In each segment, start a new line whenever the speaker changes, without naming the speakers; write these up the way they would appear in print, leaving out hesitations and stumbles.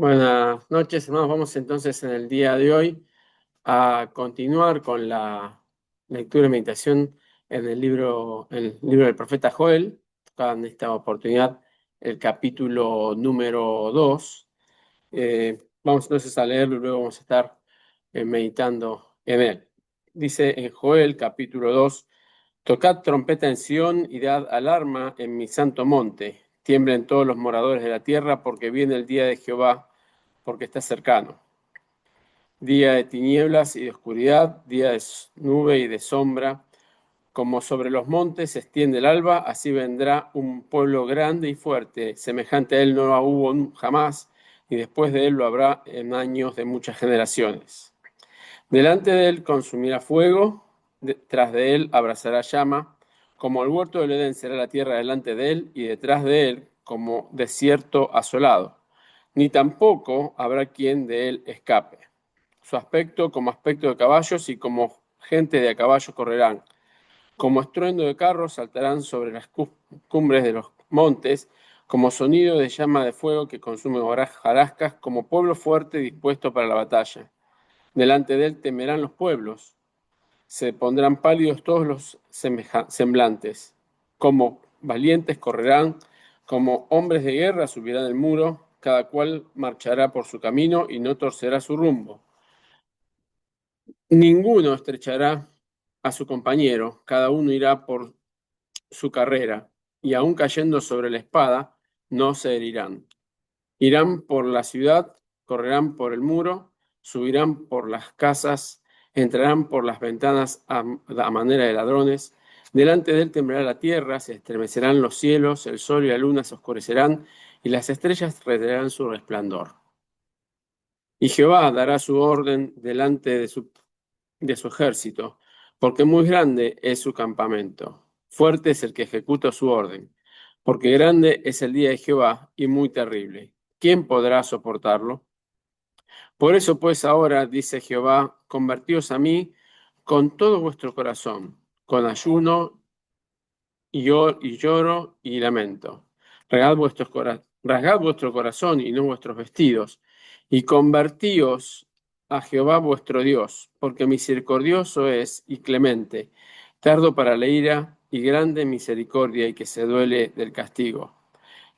Buenas noches, hermanos. Vamos entonces en el día de hoy a continuar con la lectura y meditación en el libro del profeta Joel. En esta oportunidad, el capítulo número 2. Vamos entonces a leerlo y luego vamos a estar meditando en él. Dice en Joel, capítulo 2: Tocad trompeta en Sión y dad alarma en mi santo monte. Tiemblen todos los moradores de la tierra, porque viene el día de Jehová, porque está cercano. Día de tinieblas y de oscuridad, día de nube y de sombra. Como sobre los montes se extiende el alba, así vendrá un pueblo grande y fuerte. Semejante a él no hubo jamás, y después de él lo habrá en años de muchas generaciones. Delante de él consumirá fuego, detrás de él abrazará llama. Como el huerto del Edén será la tierra delante de él, y detrás de él como desierto asolado. Ni tampoco habrá quien de él escape. Su aspecto como aspecto de caballos, y como gente de a caballo correrán. Como estruendo de carros saltarán sobre las cumbres de los montes, como sonido de llama de fuego que consume hojarascas, como pueblo fuerte dispuesto para la batalla. Delante de él temerán los pueblos, se pondrán pálidos todos los semblantes. Como valientes correrán, como hombres de guerra subirán el muro, cada cual marchará por su camino y no torcerá su rumbo. Ninguno estrechará a su compañero, cada uno irá por su carrera, y aun cayendo sobre la espada, no se herirán. Irán por la ciudad, correrán por el muro, subirán por las casas, entrarán por las ventanas a manera de ladrones. Delante de él temblará la tierra, se estremecerán los cielos, el sol y la luna se oscurecerán, y las estrellas retraerán su resplandor. Y Jehová dará su orden delante de su ejército, porque muy grande es su campamento. Fuerte es el que ejecuta su orden, porque grande es el día de Jehová y muy terrible. ¿Quién podrá soportarlo? Por eso pues ahora, dice Jehová, convertíos a mí con todo vuestro corazón, con ayuno y lloro y lamento. Rasgad vuestro corazón y no vuestros vestidos, y convertíos a Jehová vuestro Dios, porque misericordioso es y clemente, tardo para la ira y grande en misericordia, y que se duele del castigo.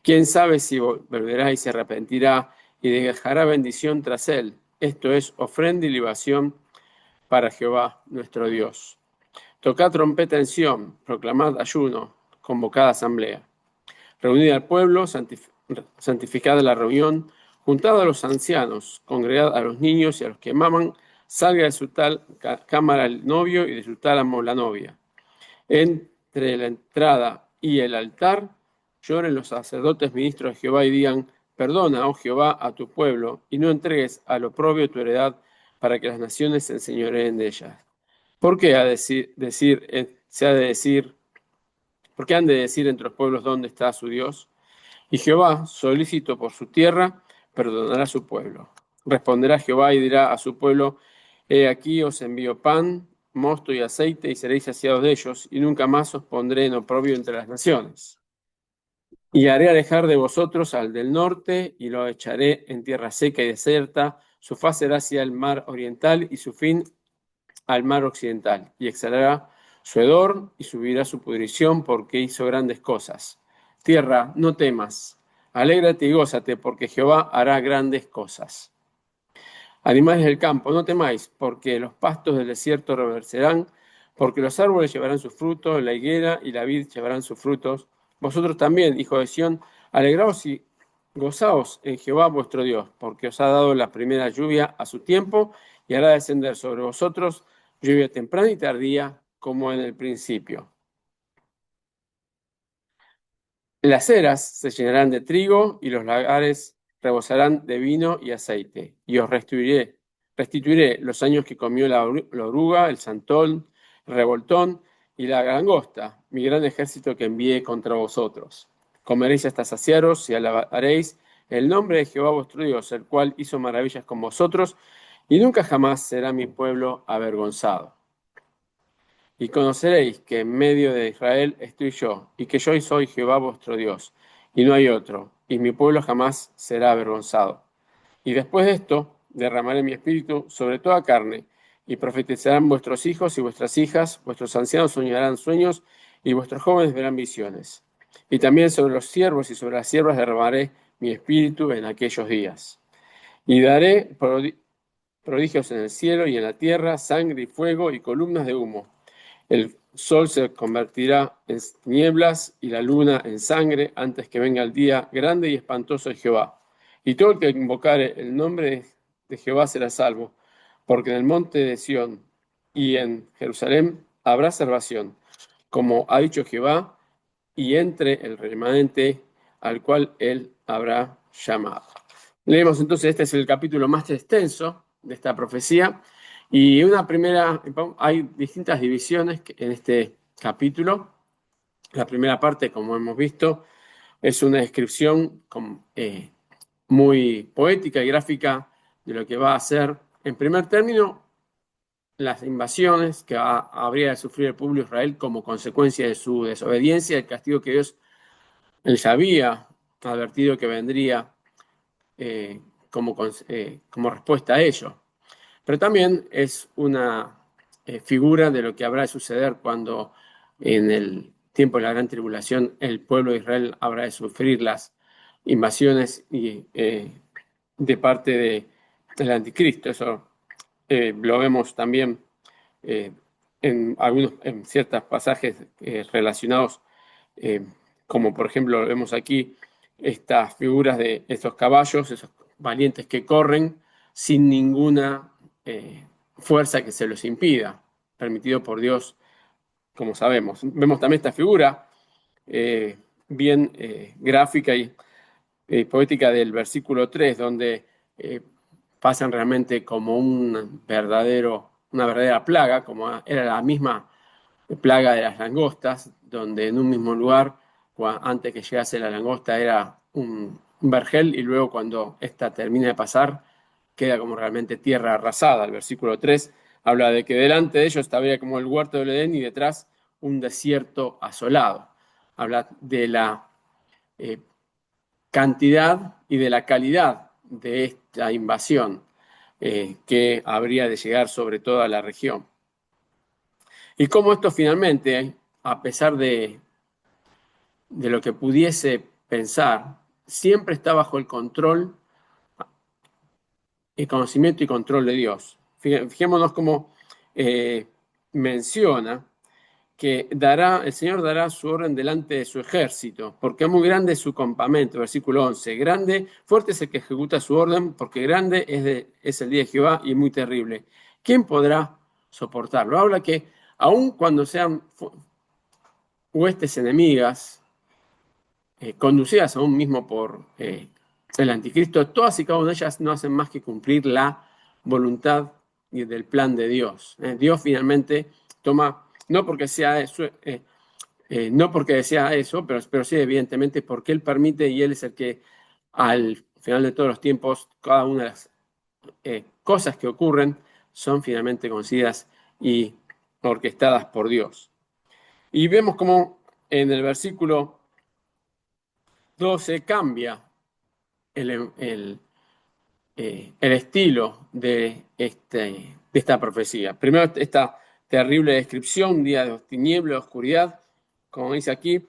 ¿Quién sabe si volverá y se arrepentirá y dejará bendición tras él? Esto es ofrenda y libación para Jehová nuestro Dios. Tocad trompeta en Sión, proclamad ayuno, convocad asamblea. Reunid al pueblo, santificad la reunión, juntad a los ancianos, congregad a los niños y a los que maman, salga de su tal cámara el novio y de su tálamo la novia. Entre la entrada y el altar lloren los sacerdotes ministros de Jehová y digan: perdona, oh Jehová, a tu pueblo, y no entregues al oprobio tu heredad, para que las naciones se enseñoreen de ellas. ¿Por qué por qué han de decir entre los pueblos dónde está su Dios? Y Jehová, solícito por su tierra, perdonará a su pueblo. Responderá Jehová y dirá a su pueblo: he aquí os envío pan, mosto y aceite, y seréis saciados de ellos, y nunca más os pondré en oprobio entre las naciones. Y haré alejar de vosotros al del norte, y lo echaré en tierra seca y desierta. Su faz será hacia el mar oriental, y su fin al mar occidental, y exhalará su hedor y subirá su pudrición, porque hizo grandes cosas. Tierra, no temas, alégrate y gózate, porque Jehová hará grandes cosas. Animales del campo, no temáis, porque los pastos del desierto reverserán, porque los árboles llevarán sus frutos, la higuera y la vid llevarán sus frutos. Vosotros también, hijos de Sión, alegraos y gozaos en Jehová vuestro Dios, porque os ha dado la primera lluvia a su tiempo, y hará descender sobre vosotros lluvia temprana y tardía, como en el principio. Las eras se llenarán de trigo, y los lagares rebosarán de vino y aceite. Y os restituiré los años que comió la oruga, el santón, el revoltón y la langosta, mi gran ejército que envié contra vosotros. Comeréis hasta saciaros y alabaréis el nombre de Jehová vuestro Dios, el cual hizo maravillas con vosotros, y nunca jamás será mi pueblo avergonzado. Y conoceréis que en medio de Israel estoy yo, y que yo soy Jehová vuestro Dios, y no hay otro, y mi pueblo jamás será avergonzado. Y después de esto, derramaré mi espíritu sobre toda carne, y profetizarán vuestros hijos y vuestras hijas, vuestros ancianos soñarán sueños, y vuestros jóvenes verán visiones. Y también sobre los siervos y sobre las siervas derramaré mi espíritu en aquellos días. Y daré prodigios en el cielo y en la tierra, sangre y fuego y columnas de humo. El sol se convertirá en nieblas y la luna en sangre antes que venga el día grande y espantoso de Jehová. Y todo el que invocare el nombre de Jehová será salvo, porque en el monte de Sión y en Jerusalén habrá salvación, como ha dicho Jehová, y entre el remanente al cual él habrá llamado. Leemos entonces, este es el capítulo más extenso de esta profecía, y hay distintas divisiones en este capítulo. La primera parte, como hemos visto, es una descripción muy poética y gráfica de lo que va a ser, en primer término, las invasiones que habría de sufrir el pueblo de Israel como consecuencia de su desobediencia, el castigo que Dios él ya había advertido que vendría eh, como respuesta a ello. Pero también es una figura de lo que habrá de suceder cuando en el tiempo de la gran tribulación el pueblo de Israel habrá de sufrir las invasiones de parte del anticristo. Eso lo vemos también eh, en ciertos pasajes relacionados, eh, como por ejemplo vemos aquí estas figuras de estos caballos, esos valientes que corren sin ninguna fuerza que se los impida, permitido por Dios, como sabemos. Vemos también esta figura eh, bien gráfica y poética del versículo 3, donde eh, pasan realmente como una verdadera plaga, como era la misma plaga de las langostas, donde en un mismo lugar, antes que llegase la langosta, era un vergel, y luego cuando ésta termina de pasar, queda como realmente tierra arrasada. El versículo 3 habla de que delante de ellos estaba como el huerto del Edén y detrás un desierto asolado. Habla de la eh, cantidad y de la calidad de esta invasión que habría de llegar sobre toda la región. Y cómo esto finalmente, a pesar de lo que pudiese pensar, siempre está bajo el control, el conocimiento y control de Dios. Fijémonos cómo menciona que el Señor dará su orden delante de su ejército, porque es muy grande su campamento. Versículo 11, grande, fuerte es el que ejecuta su orden, porque grande es el día de Jehová y muy terrible. ¿Quién podrá soportarlo? Habla que aun cuando sean huestes enemigas, conducidas aún mismo por el anticristo, todas y cada una de ellas no hacen más que cumplir la voluntad y del plan de Dios. Dios finalmente toma, no porque sea eso, no porque desea eso, pero sí evidentemente porque Él permite, y Él es el que al final de todos los tiempos, cada una de las cosas que ocurren son finalmente conocidas y orquestadas por Dios. Y vemos como en el versículo 12 cambia el estilo de esta profecía. Primero, esta terrible descripción, un día de tiniebla, de oscuridad, como dice aquí,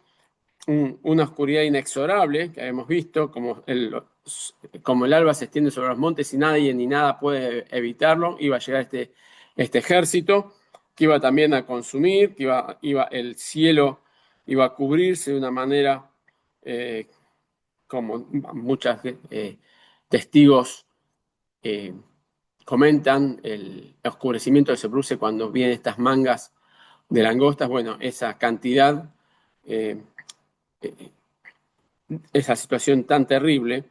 una oscuridad inexorable que hemos visto, como el alba se extiende sobre los montes y nadie ni nada puede evitarlo. Iba a llegar este ejército que iba también a consumir, que el cielo iba a cubrirse de una manera eh, como muchos testigos eh, comentan, el oscurecimiento que se produce cuando vienen estas mangas de langostas. Bueno, esa cantidad, eh, esa situación tan terrible,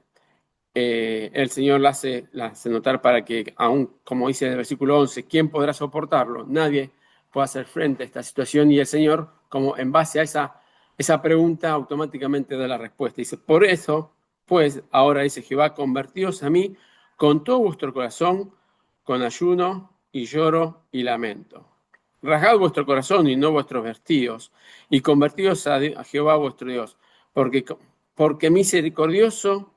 el Señor la hace notar para que, aún como dice en el versículo 11, ¿quién podrá soportarlo? Nadie puede hacer frente a esta situación, y el Señor, como en base a esa pregunta, automáticamente da la respuesta. Dice, por eso, pues, ahora dice Jehová, convertíos a mí con todo vuestro corazón, con ayuno y lloro y lamento. Rasgad vuestro corazón y no vuestros vestidos, y convertíos a Jehová vuestro Dios, porque misericordioso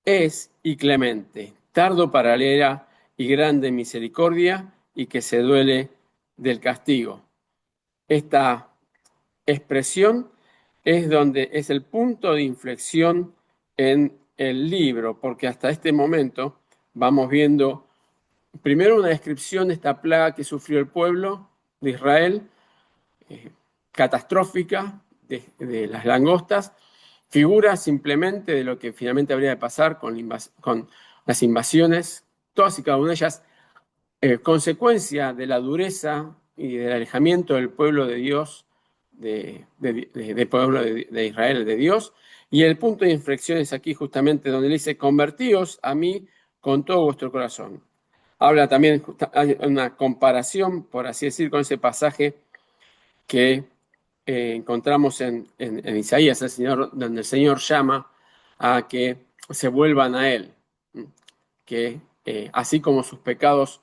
es y clemente, tardo para la ira y grande en misericordia, y que se duele del castigo. Esta expresión es donde es el punto de inflexión en el libro, porque hasta este momento vamos viendo primero una descripción de esta plaga que sufrió el pueblo de Israel, catastrófica, de las langostas, figura simplemente de lo que finalmente habría de pasar con las invasiones, todas y cada una de ellas, consecuencia de la dureza y del alejamiento del pueblo de Dios, del pueblo de Israel, de Dios. Y el punto de inflexión es aquí justamente donde dice, convertíos a mí con todo vuestro corazón. Habla también, hay una comparación, por así decir, con ese pasaje que encontramos en Isaías, donde el Señor llama a que se vuelvan a Él, que así como sus pecados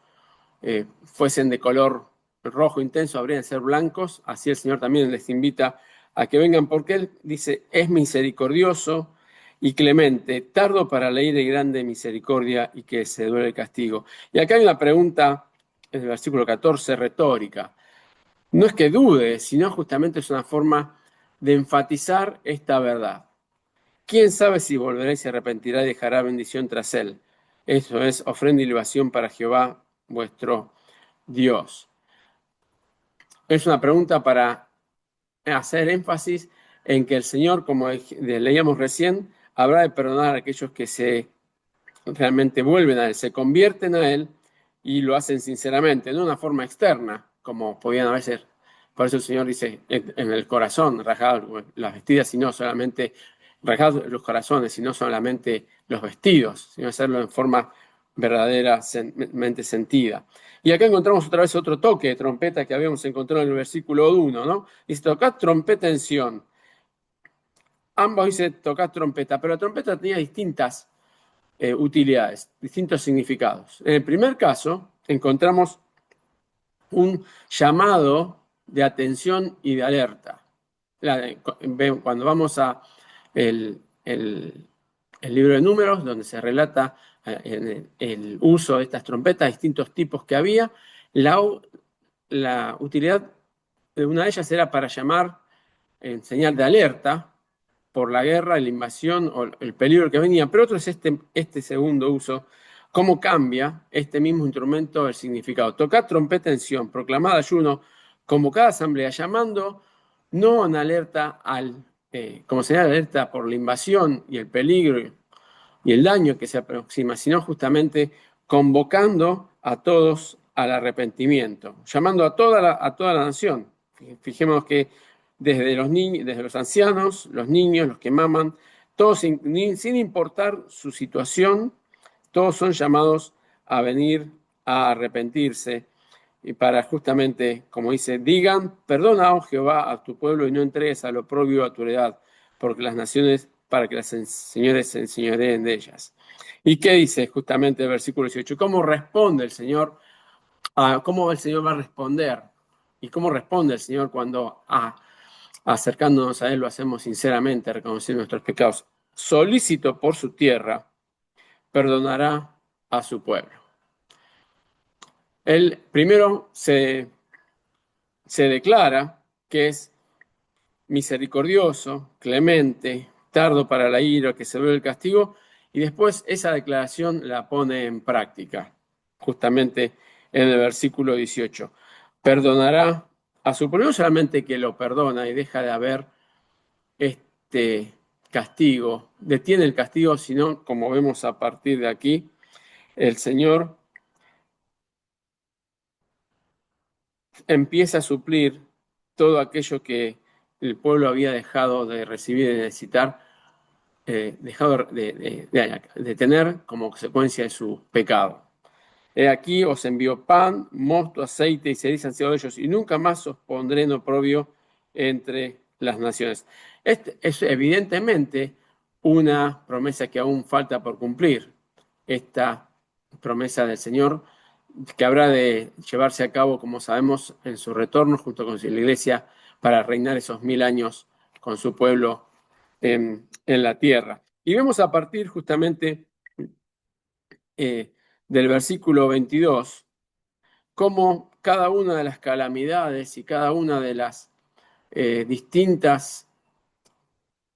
fuesen de color rojo intenso, habrían de ser blancos, así el Señor también les invita a que vengan, porque Él dice, es misericordioso y clemente, tardo para la ira y grande misericordia, y que se duele el castigo. Y acá hay una pregunta en el versículo 14, retórica. No es que dude, sino justamente es una forma de enfatizar esta verdad. ¿Quién sabe si volverá y se arrepentirá y dejará bendición tras él? Eso es ofrenda y libación para Jehová, vuestro Dios. Es una pregunta para hacer énfasis en que el Señor, como leíamos recién, habrá de perdonar a aquellos que se realmente vuelven a Él, se convierten a Él y lo hacen sinceramente, no de una forma externa, como podían a veces. Por eso el Señor dice en el corazón, rajados las vestidas, sino solamente rajados los corazones, sino solamente los vestidos, sino hacerlo en forma verdaderamente sentida. Y acá encontramos otra vez otro toque de trompeta que habíamos encontrado en el versículo 1, ¿no? Dice, tocad trompeta en Sión. Ambos dice tocad trompeta, pero la trompeta tenía distintas utilidades, distintos significados. En el primer caso, encontramos un llamado de atención y de alerta. Cuando vamos a el libro de Números, donde se relata el uso de estas trompetas, distintos tipos que había, la utilidad de una de ellas era para llamar en señal de alerta por la guerra, la invasión o el peligro que venía, pero otro es este segundo uso, cómo cambia este mismo instrumento el significado. Tocad trompeta en Sión, proclamad ayuno, convocad asamblea, llamando no en alerta como señal de alerta por la invasión y el peligro y el daño que se aproxima, sino justamente convocando a todos al arrepentimiento, llamando a toda la nación. Fijemos que desde los niños, desde los ancianos, los niños, los que maman, todos sin importar su situación, todos son llamados a venir a arrepentirse y para justamente, como dice, digan, perdona, oh Jehová, a tu pueblo y no entregues a lo propio a tu heredad, porque las naciones, para que las señores se enseñoreen de ellas. ¿Y qué dice justamente el versículo 18? ¿Cómo responde el Señor? ¿Cómo el Señor va a responder? ¿Y cómo responde el Señor cuando acercándonos a Él lo hacemos sinceramente, reconociendo nuestros pecados? Solícito por su tierra, perdonará a su pueblo. Él primero se declara que es misericordioso, clemente, tardo para la ira, que se ve el castigo, y después esa declaración la pone en práctica, justamente en el versículo 18. Perdonará a su pueblo, no solamente que lo perdona y deja de haber este castigo, detiene el castigo, sino, como vemos a partir de aquí, el Señor empieza a suplir todo aquello que el pueblo había dejado de recibir y de necesitar, dejado de tener como consecuencia de su pecado. He aquí os envío pan, mosto, aceite y ceriza han sido ellos, y nunca más os pondré en oprobio entre las naciones. Este es evidentemente una promesa que aún falta por cumplir. Esta promesa del Señor que habrá de llevarse a cabo, como sabemos, en su retorno junto con la iglesia para reinar esos 1000 años con su pueblo en la tierra. Y vemos a partir justamente del versículo 22, cómo cada una de las calamidades y cada una de las distintas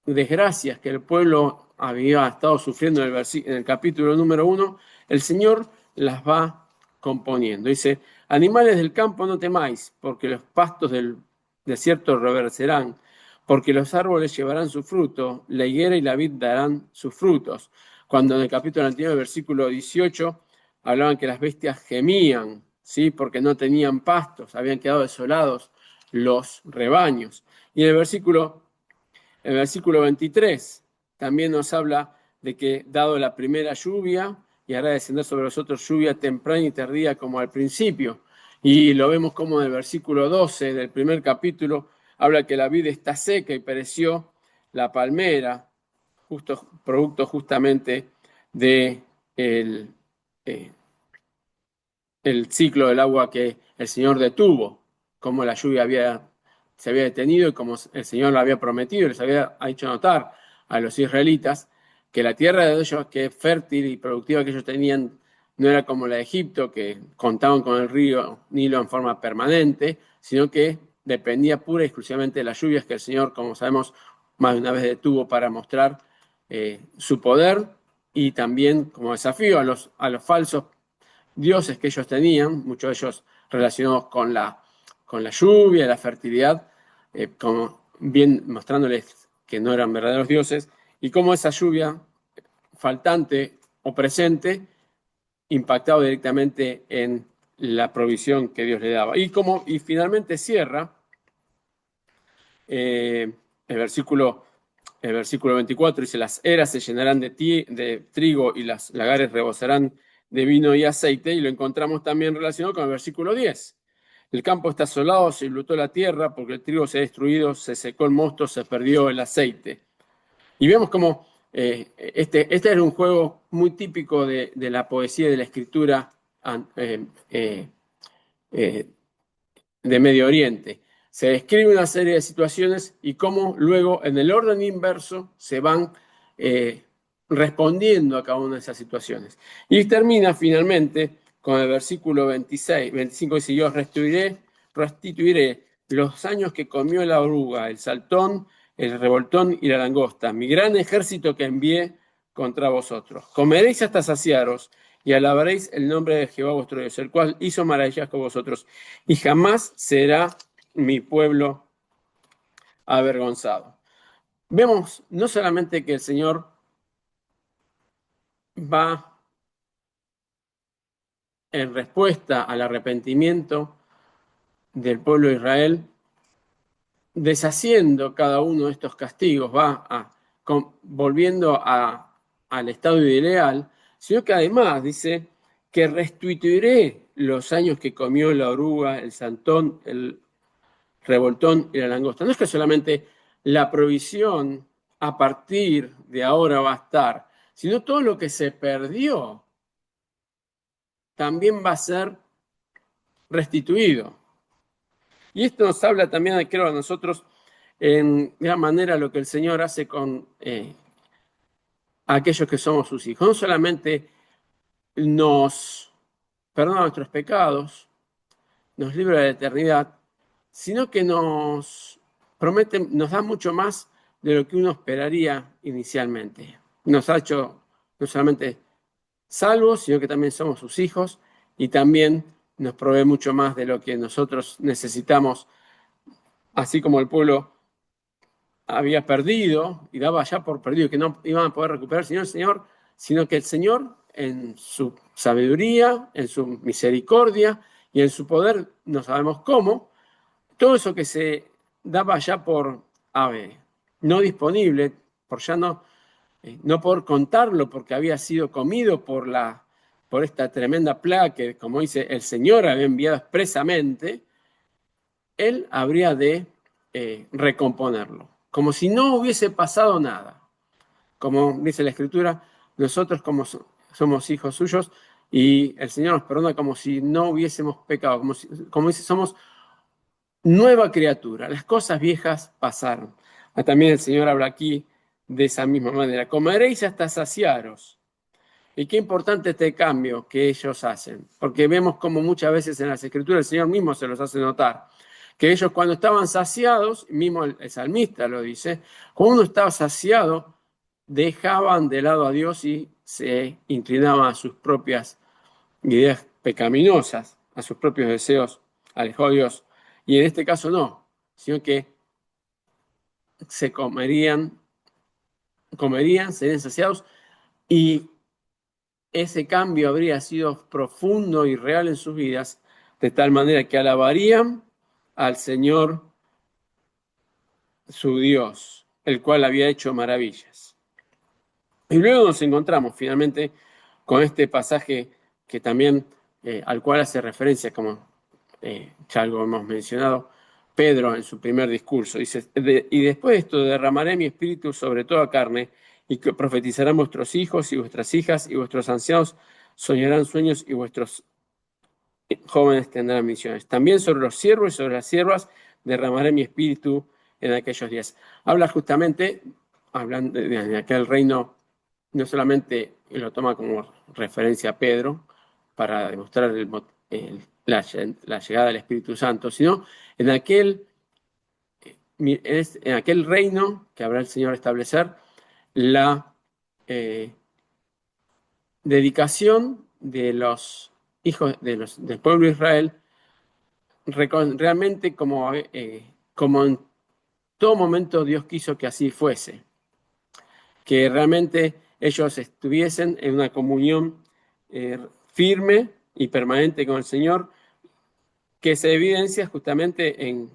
desgracias que el pueblo había estado sufriendo en el capítulo número 1, el Señor las va componiendo. Dice, animales del campo no temáis, porque los pastos del desierto reverdecerán, porque los árboles llevarán su fruto, la higuera y la vid darán sus frutos. Cuando en el capítulo anterior, versículo 18, hablaban que las bestias gemían, ¿sí? Porque no tenían pastos, habían quedado desolados los rebaños. Y en el versículo 23 también nos habla de que dado la primera lluvia, y hará descender sobre nosotros lluvia temprana y tardía como al principio. Y lo vemos como en el versículo 12 del primer capítulo habla que la vid está seca y pereció la palmera, producto justamente de el, eh, el ciclo del agua que el Señor detuvo, como la lluvia se había detenido y como el Señor lo había prometido, les había hecho notar a los israelitas que la tierra de ellos, que es fértil y productiva que ellos tenían, no era como la de Egipto, que contaban con el río Nilo en forma permanente, sino que dependía pura y exclusivamente de las lluvias que el Señor, como sabemos, más de una vez detuvo para mostrar su poder y también como desafío a los falsos dioses que ellos tenían, muchos de ellos relacionados con la lluvia, la fertilidad, como bien mostrándoles que no eran verdaderos dioses, y cómo esa lluvia faltante o presente impactaba directamente en la provisión que Dios le daba. Y finalmente cierra eh, el versículo el versículo 24 dice, las eras se llenarán de trigo y las lagares rebosarán de vino y aceite, y lo encontramos también relacionado con el versículo 10. El campo está asolado, se enlutó la tierra, porque el trigo se ha destruido, se secó el mosto, se perdió el aceite. Y vemos como este era un juego muy típico de la poesía y de la escritura eh, de Medio Oriente. Se describe una serie de situaciones y cómo luego en el orden inverso se van eh, respondiendo a cada una de esas situaciones. Y termina finalmente con el versículo 26, 25, dice, yo restituiré los años que comió la oruga, el saltón, el revoltón y la langosta, mi gran ejército que envié contra vosotros. Comeréis hasta saciaros y alabaréis el nombre de Jehová vuestro Dios, el cual hizo maravillas con vosotros, y jamás será mi pueblo avergonzado. Vemos no solamente que el Señor va en respuesta al arrepentimiento del pueblo de Israel, deshaciendo cada uno de estos castigos, volviendo al estado ideal, sino que además dice que restituiré los años que comió la oruga, el santón, el revoltón y la langosta. No es que solamente la provisión a partir de ahora va a estar, sino todo lo que se perdió también va a ser restituido. Y esto nos habla también, creo, a nosotros en gran manera lo que el Señor hace con aquellos que somos sus hijos. No solamente nos perdona nuestros pecados, nos libra de la eternidad, sino que nos promete, nos da mucho más de lo que uno esperaría inicialmente. Nos ha hecho no solamente salvos, sino que también somos sus hijos y también nos provee mucho más de lo que nosotros necesitamos, así como el pueblo había perdido y daba ya por perdido que no iban a poder recuperar Señor, sino que el Señor en su sabiduría, en su misericordia y en su poder, no sabemos cómo, todo eso que se daba ya por no disponible, por ya no poder contarlo porque había sido comido por esta tremenda plaga que, como dice, el Señor había enviado expresamente, Él habría de recomponerlo, como si no hubiese pasado nada. Como dice la Escritura, nosotros como somos hijos suyos y el Señor nos perdona como si no hubiésemos pecado, como dice, somos nueva criatura, las cosas viejas pasaron. También el Señor habla aquí de esa misma manera. Comeréis hasta saciaros Y qué importante este cambio que ellos hacen, porque vemos como muchas veces en las Escrituras el Señor mismo se los hace notar, que ellos cuando estaban saciados, mismo el salmista lo dice, cuando uno estaba saciado, dejaban de lado a Dios y se inclinaban a sus propias ideas pecaminosas, a sus propios deseos, alejó a Dios. Y en este caso no, sino que se comerían, serían saciados y ese cambio habría sido profundo y real en sus vidas, de tal manera que alabarían al Señor su Dios, el cual había hecho maravillas. Y luego nos encontramos finalmente con este pasaje que también al cual hace referencia, como ya algo hemos mencionado, Pedro en su primer discurso. Dice, y después de esto derramaré mi espíritu sobre toda carne, y que profetizarán vuestros hijos y vuestras hijas, y vuestros ancianos soñarán sueños, y vuestros jóvenes tendrán visiones. También sobre los siervos y sobre las siervas derramaré mi espíritu en aquellos días. Habla justamente, hablando de aquel reino, no solamente lo toma como referencia a Pedro para demostrar la llegada del Espíritu Santo, sino en en aquel reino que habrá el Señor establecer, la dedicación de los hijos del pueblo de Israel realmente como en todo momento Dios quiso que así fuese, que realmente ellos estuviesen en una comunión firme y permanente con el Señor, que se evidencia justamente en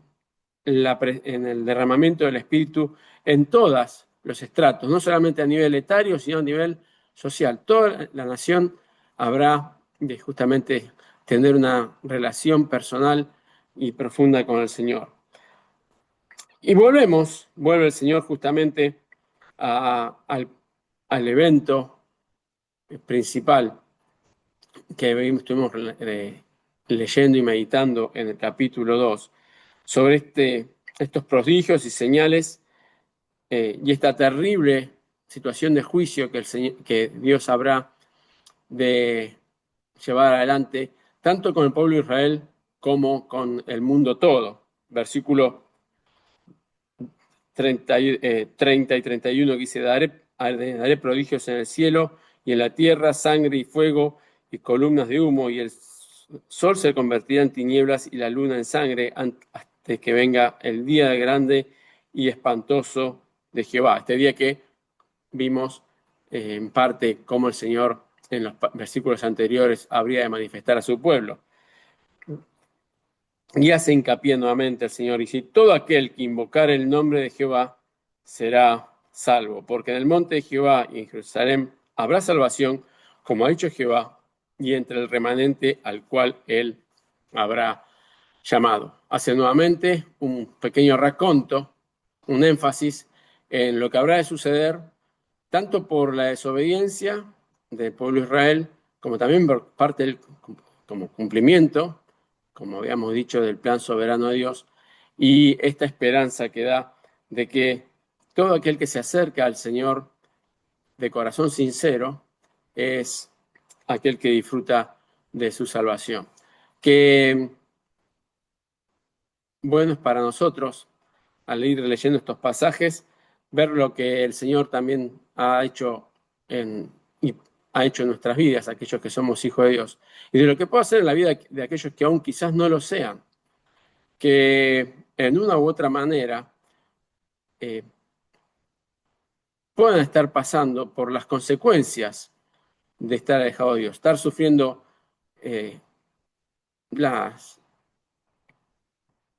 el derramamiento del Espíritu en todos los estratos, no solamente a nivel etario, sino a nivel social. Toda la nación habrá de justamente tener una relación personal y profunda con el Señor. Y vuelve el Señor justamente al evento principal que estuvimos leyendo y meditando en el capítulo 2, sobre estos prodigios y señales y esta terrible situación de juicio que Dios habrá de llevar adelante, tanto con el pueblo de Israel como con el mundo todo. Versículo 30 y 31 que dice, daré prodigios en el cielo y en la tierra, sangre y fuego y columnas de humo, y el sol se convertirá en tinieblas y la luna en sangre antes que venga el día grande y espantoso de Jehová. Este día que vimos en parte cómo el Señor en los versículos anteriores habría de manifestar a su pueblo. Y hace hincapié nuevamente el Señor, y si todo aquel que invocar el nombre de Jehová será salvo, porque en el monte de Jehová y en Jerusalén habrá salvación, como ha dicho Jehová, y entre el remanente al cual él habrá llamado. Hace nuevamente un pequeño raconto, un énfasis en lo que habrá de suceder, tanto por la desobediencia del pueblo de Israel, como también por parte del como cumplimiento, como habíamos dicho, del plan soberano de Dios, y esta esperanza que da de que todo aquel que se acerca al Señor de corazón sincero es aquel que disfruta de su salvación. Que bueno es para nosotros, al ir leyendo estos pasajes, ver lo que el Señor también ha hecho y ha hecho en nuestras vidas, aquellos que somos hijos de Dios, y de lo que puede hacer en la vida de aquellos que aún quizás no lo sean, que en una u otra manera eh, puedan estar pasando por las consecuencias de estar alejado de Dios, estar sufriendo eh, las,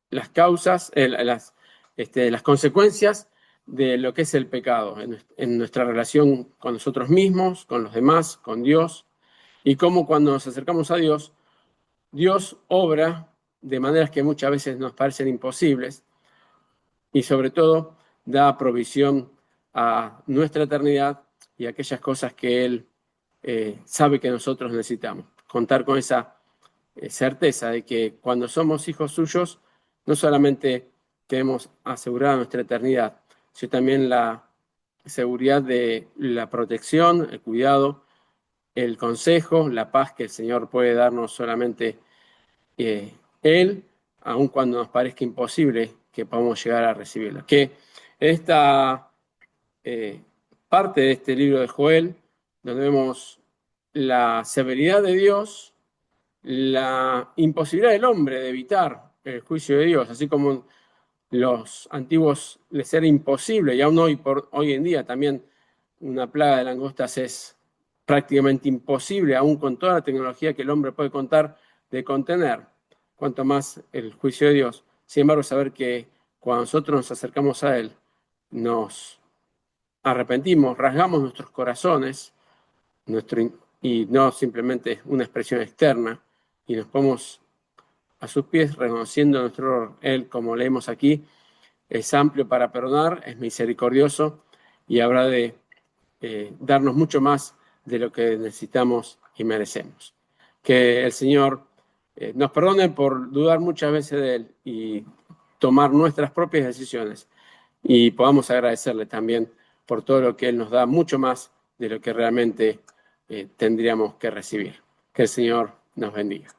las causas, las consecuencias de lo que es el pecado en nuestra relación con nosotros mismos, con los demás, con Dios, y cómo cuando nos acercamos a Dios, Dios obra de maneras que muchas veces nos parecen imposibles y sobre todo da provisión a nuestra eternidad y a aquellas cosas que Él sabe que nosotros necesitamos. Contar con esa certeza de que cuando somos hijos suyos, no solamente tenemos asegurada nuestra eternidad, sino también la seguridad de la protección, el cuidado el consejo, la paz que el Señor puede darnos solamente Él, aun cuando nos parezca imposible que podamos llegar a recibirla. Que esta parte de este libro de Joel, donde vemos la severidad de Dios, la imposibilidad del hombre de evitar el juicio de Dios, así como los antiguos les era imposible, y aún hoy en día también una plaga de langostas es prácticamente imposible, aún con toda la tecnología que el hombre puede contar, de contener, cuanto más el juicio de Dios. Sin embargo, saber que cuando nosotros nos acercamos a Él, nos arrepentimos, rasgamos nuestros corazones, y no simplemente una expresión externa, y nos ponemos a sus pies reconociendo nuestro error. Él, como leemos aquí, es amplio para perdonar, es misericordioso y habrá de darnos mucho más de lo que necesitamos y merecemos. Que el Señor nos perdone por dudar muchas veces de Él y tomar nuestras propias decisiones, y podamos agradecerle también por todo lo que Él nos da, mucho más de lo que realmente tendríamos que recibir. Que el Señor nos bendiga.